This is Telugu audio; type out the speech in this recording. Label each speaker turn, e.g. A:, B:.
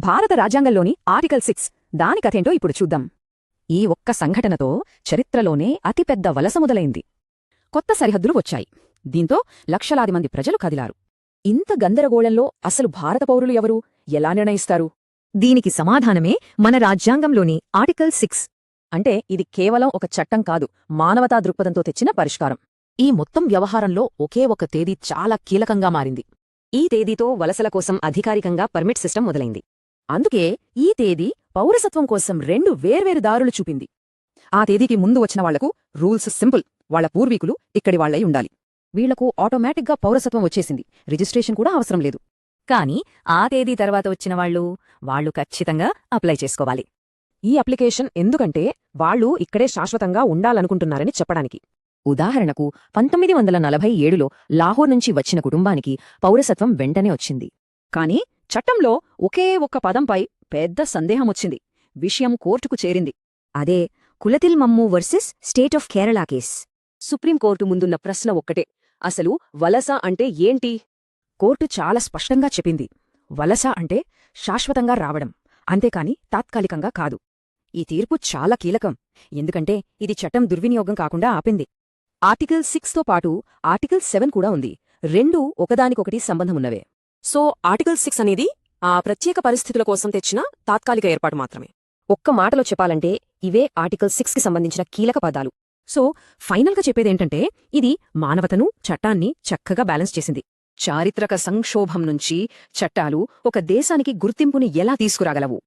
A: భారత రాజ్యాంగంలోని ఆర్టికల్ 6 దాని కథేంటో ఇప్పుడు చూద్దాం. ఈ ఒక్క సంఘటనతో చరిత్రలోనే అతిపెద్ద వలస మొదలైంది. కొత్త సరిహద్దులు వచ్చాయి. దీంతో లక్షలాది మంది ప్రజలు కదిలారు. ఇంత గందరగోళంలో అసలు భారత పౌరులు ఎవరు, ఎలా నిర్ణయిస్తారు? దీనికి సమాధానమే మన రాజ్యాంగంలోని ఆర్టికల్ 6. అంటే ఇది కేవలం ఒక చట్టం కాదు, మానవతా దృక్పథంతో తెచ్చిన పరిష్కారం. ఈ మొత్తం వ్యవహారంలో ఒకే ఒక తేదీ చాలా కీలకంగా మారింది. ఈ తేదీతో వలసల కోసం అధికారికంగా పర్మిట్ సిస్టమ్ మొదలైంది. అందుకే ఈ తేదీ పౌరసత్వం కోసం 2 వేర్వేరు దారులు చూపింది. ఆ తేదీకి ముందు వచ్చిన వాళ్లకు రూల్స్ సింపుల్, వాళ్ల పూర్వీకులు ఇక్కడి వాళ్లై ఉండాలి. వీళ్లకు ఆటోమేటిక్గా పౌరసత్వం వచ్చేసింది, రిజిస్ట్రేషన్ కూడా అవసరం లేదు. కాని ఆ తేదీ తర్వాత వచ్చిన వాళ్లు ఖచ్చితంగా అప్లై చేసుకోవాలి. ఈ అప్లికేషన్ ఎందుకంటే వాళ్లు ఇక్కడే శాశ్వతంగా ఉండాలనుకుంటున్నారని చెప్పడానికి. ఉదాహరణకు 1947లో లాహోర్ నుంచి వచ్చిన కుటుంబానికి పౌరసత్వం వెంటనే వచ్చింది. కాని చట్టంలో ఒకే ఒక్క పదంపై పెద్ద సందేహమొచ్చింది. విషయం కోర్టుకు చేరింది. అదే కులతిల్ మమ్ము versus state of Kerala case. Supreme court ముందున్న ప్రశ్న ఒక్కటే, అసలు వలస అంటే ఏంటి? కోర్టు చాలా స్పష్టంగా చెప్పింది, వలస అంటే శాశ్వతంగా రావడం, అంతేకాని తాత్కాలికంగా కాదు. ఈ తీర్పు చాలా కీలకం, ఎందుకంటే ఇది చట్టం దుర్వినియోగం కాకుండా ఆపింది. ఆర్టికల్ 6తో పాటు ఆర్టికల్ 7 కూడా ఉంది. రెండూ ఒకదానికొకటి సంబంధమున్నవే. సో ఆర్టికల్ 6 అనేది ఆ ప్రత్యేక పరిస్థితుల కోసం తెచ్చిన తాత్కాలిక ఏర్పాటు మాత్రమే. ఒక్క మాటలో చెప్పాలంటే ఇవే ఆర్టికల్ 6కి సంబంధించిన కీలక పదాలు. సో ఫైనల్గా చెప్పేదేంటంటే ఇది మానవతను, చట్టాన్ని చక్కగా బ్యాలెన్స్ చేసింది. చారిత్రక సంక్షోభం నుంచి చట్టాలు ఒక దేశానికి గుర్తింపుని ఎలా తీసుకురాగలవు